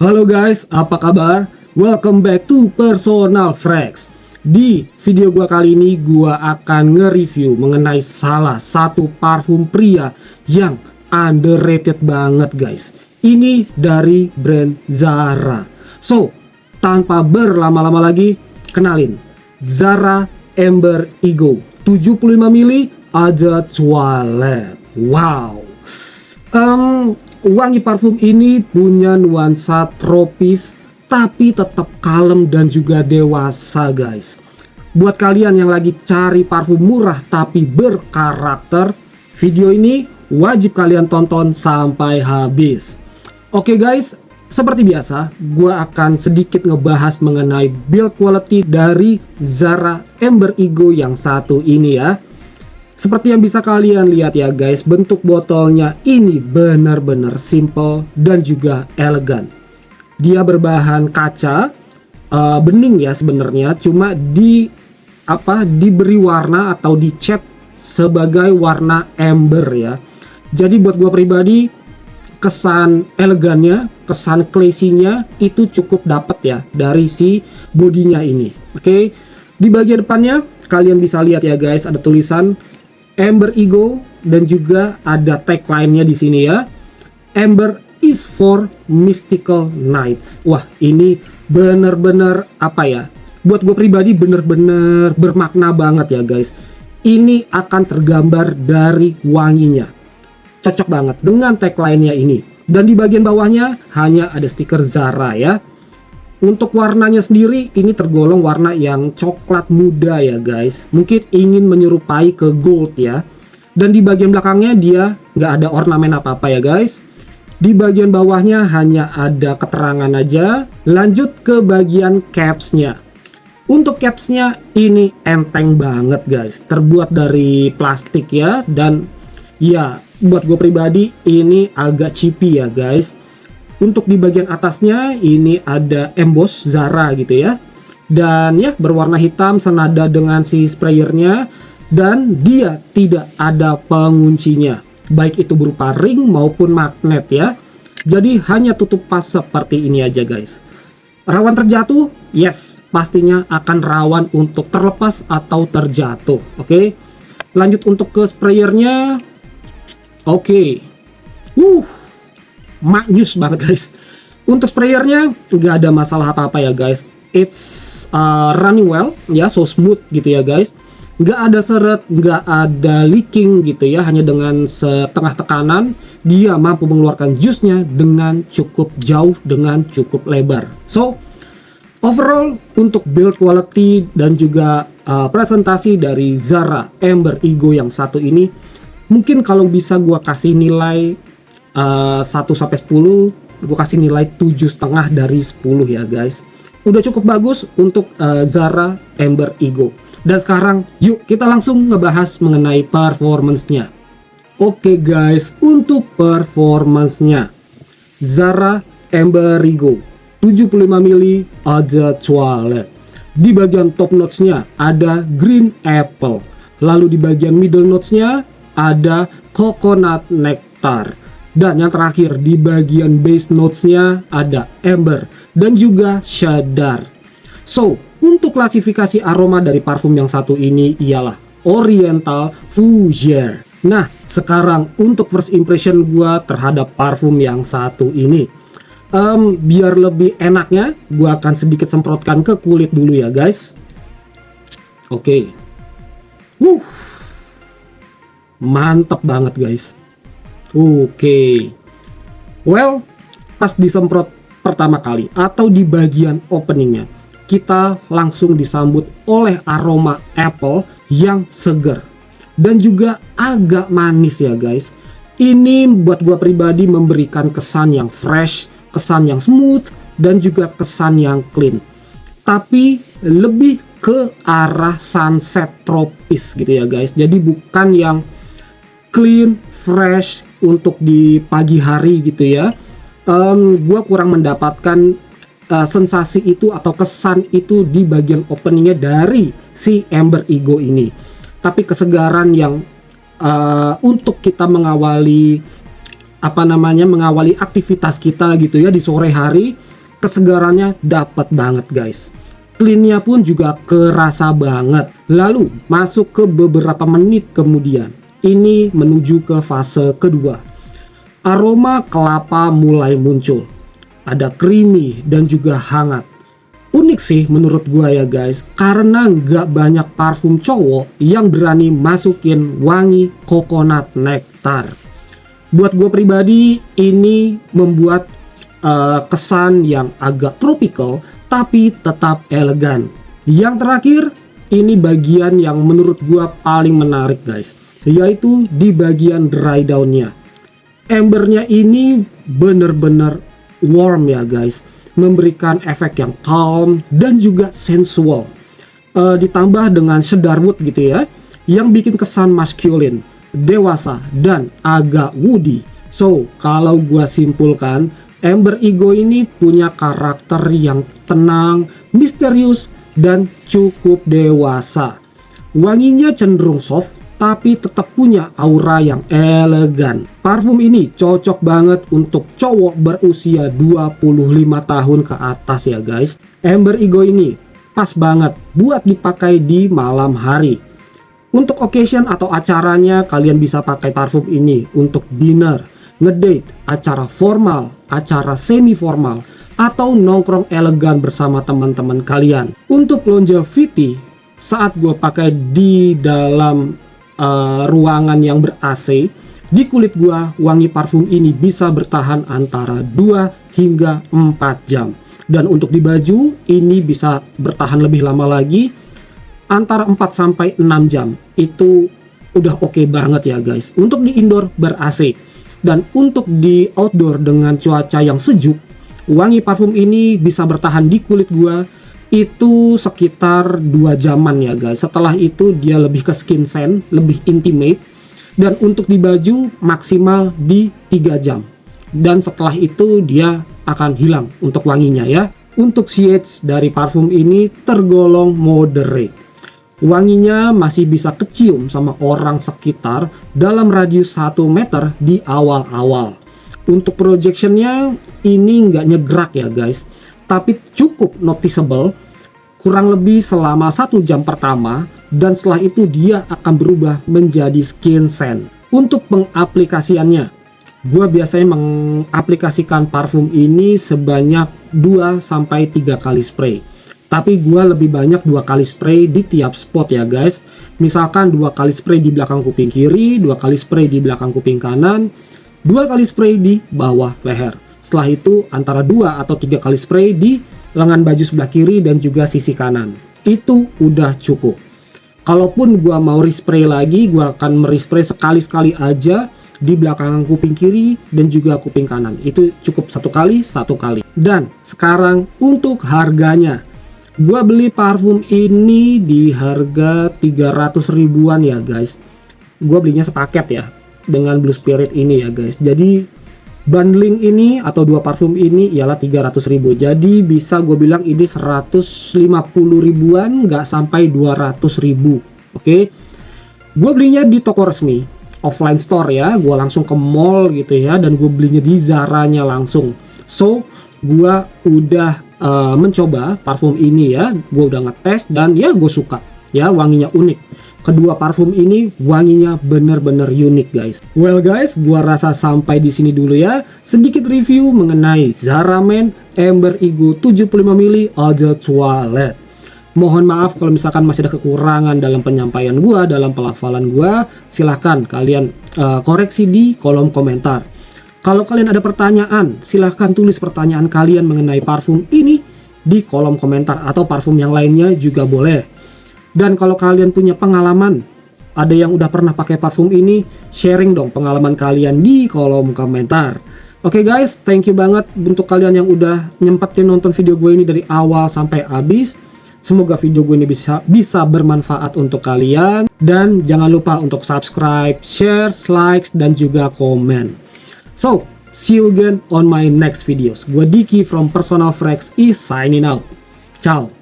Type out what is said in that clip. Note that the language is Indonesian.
Halo guys, apa kabar? Welcome back to Personal Frags. Di video gua kali ini gua akan nge-review mengenai salah satu parfum pria yang underrated banget guys. Ini dari brand Zara. So, tanpa berlama-lama lagi, kenalin Zara Amber Ego 75 ml Eau Toilette. Wow. Wangi parfum ini punya nuansa tropis tapi tetap kalem dan juga dewasa guys. Buat kalian yang lagi cari parfum murah tapi berkarakter, video ini wajib kalian tonton sampai habis. Oke guys, seperti biasa gue akan sedikit ngebahas mengenai build quality dari Zara Amber Ego yang satu ini ya. Seperti yang bisa kalian lihat ya guys, bentuk botolnya ini benar-benar simple dan juga elegan. Dia berbahan kaca bening ya sebenarnya, cuma diberi warna atau dicat sebagai warna amber ya. Jadi buat gue pribadi, kesan elegannya, kesan classy-nya itu cukup dapat ya dari si bodinya ini. Oke. Di bagian depannya kalian bisa lihat ya guys, ada tulisan Amber Ego dan juga ada tagline-nya di sini ya. Amber is for mystical nights. Wah, ini bener-bener apa ya? Buat gue pribadi bener-bener bermakna banget ya guys. Ini akan tergambar dari wanginya. Cocok banget dengan tagline-nya ini. Dan di bagian bawahnya hanya ada stiker Zara ya. Untuk warnanya sendiri ini tergolong warna yang coklat muda ya guys. Mungkin ingin menyerupai ke gold ya. Dan di bagian belakangnya dia nggak ada ornamen apa-apa ya guys. Di bagian bawahnya hanya ada keterangan aja. Lanjut ke bagian capsnya. Untuk capsnya ini enteng banget guys. Terbuat dari plastik ya. Dan ya buat gue pribadi ini agak cheapy ya guys. Untuk di bagian atasnya ini ada emboss Zara gitu ya. Dan ya berwarna hitam senada dengan si sprayernya. Dan dia tidak ada penguncinya. Baik itu berupa ring maupun magnet ya. Jadi hanya tutup pas seperti ini aja guys. Rawan terjatuh? Yes, pastinya akan rawan untuk terlepas atau terjatuh. Oke. Lanjut untuk ke sprayernya. Oke. Maknyus banget guys. Untuk sprayernya nggak ada masalah apa-apa ya guys. It's running well ya, so smooth gitu ya guys. Nggak ada seret, nggak ada leaking gitu ya. Hanya dengan setengah tekanan dia mampu mengeluarkan jusnya dengan cukup jauh, dengan cukup lebar. So overall untuk build quality dan juga presentasi dari Zara Amber Ego yang satu ini, mungkin kalau bisa gua kasih nilai 1 sampai 10, gue kasih nilai 7,5 dari 10 ya guys. Udah cukup bagus untuk Zara Amber Ego. Dan sekarang yuk kita langsung ngebahas mengenai performance-nya. Oke guys, untuk performance-nya Zara Amber Ego 75 ml Eau Toilette. Di bagian top notes-nya ada green apple. Lalu di bagian middle notes-nya ada coconut nectar. Dan yang terakhir di bagian base notes-nya ada amber dan juga cedar. So, untuk klasifikasi aroma dari parfum yang satu ini ialah Oriental Fougere. Nah, sekarang untuk first impression gua terhadap parfum yang satu ini. Biar lebih enaknya, gua akan sedikit semprotkan ke kulit dulu ya guys. Oke. Mantap banget guys. Oke. Well, pas disemprot pertama kali atau di bagian openingnya, kita langsung disambut oleh aroma apple yang segar dan juga agak manis ya guys. Ini buat gua pribadi memberikan kesan yang fresh, kesan yang smooth dan juga kesan yang clean. Tapi lebih ke arah sunset tropis gitu ya guys. Jadi bukan yang clean, fresh untuk di pagi hari gitu ya. Gua kurang mendapatkan sensasi itu atau kesan itu di bagian openingnya dari si Amber Ego ini. Tapi kesegaran yang untuk kita mengawali mengawali aktivitas kita gitu ya di sore hari, kesegarannya dapat banget guys. Cleannya pun juga kerasa banget. Lalu masuk ke beberapa menit kemudian, ini menuju ke fase kedua. Aroma kelapa mulai muncul. Ada creamy dan juga hangat. Unik sih menurut gua ya guys, karena nggak banyak parfum cowok yang berani masukin wangi coconut nectar. Buat gua pribadi, ini membuat kesan yang agak tropical tapi tetap elegan. Yang terakhir, ini bagian yang menurut gua paling menarik guys, yaitu di bagian dry down-nya. Embernya ini bener-bener warm ya guys, memberikan efek yang calm dan juga sensual. Ditambah dengan cedarwood gitu ya, yang bikin kesan maskulin, dewasa, dan agak woody. So, kalau gua simpulkan, Amber Ego ini punya karakter yang tenang, misterius, dan cukup dewasa. Wanginya cenderung soft, tapi tetap punya aura yang elegan. Parfum ini cocok banget untuk cowok berusia 25 tahun ke atas ya guys. Amber Ego ini pas banget buat dipakai di malam hari. Untuk occasion atau acaranya, kalian bisa pakai parfum ini untuk dinner, ngedate, acara formal, acara semi formal, atau nongkrong elegan bersama teman-teman kalian. Untuk longevity, saat gue pakai di dalam ruangan yang ber-AC, di kulit gua wangi parfum ini bisa bertahan antara 2 hingga 4 jam. Dan untuk di baju ini bisa bertahan lebih lama lagi, antara 4 sampai 6 jam. Itu udah oke banget ya guys. Untuk di indoor ber-AC. Dan untuk di outdoor dengan cuaca yang sejuk, wangi parfum ini bisa bertahan di kulit gua itu sekitar 2 jaman ya guys. Setelah itu dia lebih ke skin scent, lebih intimate. Dan untuk di baju maksimal di 3 jam. Dan setelah itu dia akan hilang untuk wanginya ya. Untuk shades dari parfum ini tergolong moderate. Wanginya masih bisa kecium sama orang sekitar dalam radius 1 meter di awal-awal. Untuk projectionnya ini nggak nyegrak ya guys, tapi cukup noticeable, kurang lebih selama 1 jam pertama, dan setelah itu dia akan berubah menjadi skin scent. Untuk pengaplikasiannya, gue biasanya mengaplikasikan parfum ini sebanyak 2-3 kali spray. Tapi gue lebih banyak 2 kali spray di tiap spot ya guys. Misalkan 2 kali spray di belakang kuping kiri, 2 kali spray di belakang kuping kanan, 2 kali spray di bawah leher. Setelah itu antara 2 atau 3 kali spray di lengan baju sebelah kiri dan juga sisi kanan. Itu udah cukup. Kalaupun gua mau respray lagi, gua akan merispray sekali-sekali aja di belakang kuping kiri dan juga kuping kanan. Itu cukup 1 kali. Dan sekarang untuk harganya, gua beli parfum ini di harga 300 ribuan ya guys. Gua belinya sepaket ya dengan Blue Spirit ini ya guys. Jadi bundling ini atau 2 parfum ini ialah 300 ribu. Jadi bisa gue bilang ini 150 ribuan, nggak sampai 200 ribu. Oke. Gue belinya di toko resmi, offline store ya. Gue langsung ke mall gitu ya, dan gue belinya di Zara-nya langsung. So, gue udah mencoba parfum ini ya. Gue udah ngetes dan ya gue suka. Ya, wanginya unik. Kedua parfum ini wanginya bener-bener unik guys. Well guys, gua rasa sampai di sini dulu ya. Sedikit review mengenai Zara Men Amber Ego 75 ml Eau de Toilette. Mohon maaf kalau misalkan masih ada kekurangan dalam penyampaian gua, dalam pelafalan gua. Silahkan kalian koreksi di kolom komentar. Kalau kalian ada pertanyaan, silahkan tulis pertanyaan kalian mengenai parfum ini di kolom komentar, atau parfum yang lainnya juga boleh. Dan kalau kalian punya pengalaman, ada yang udah pernah pakai parfum ini, sharing dong pengalaman kalian di kolom komentar. Oke guys, thank you banget untuk kalian yang udah nyempetin nonton video gue ini dari awal sampai habis. Semoga video gue ini bisa bermanfaat untuk kalian. Dan jangan lupa untuk subscribe, share, likes, dan juga komen. So, see you again on my next videos. Gue Diki from Personal Fragrance is signing out. Ciao.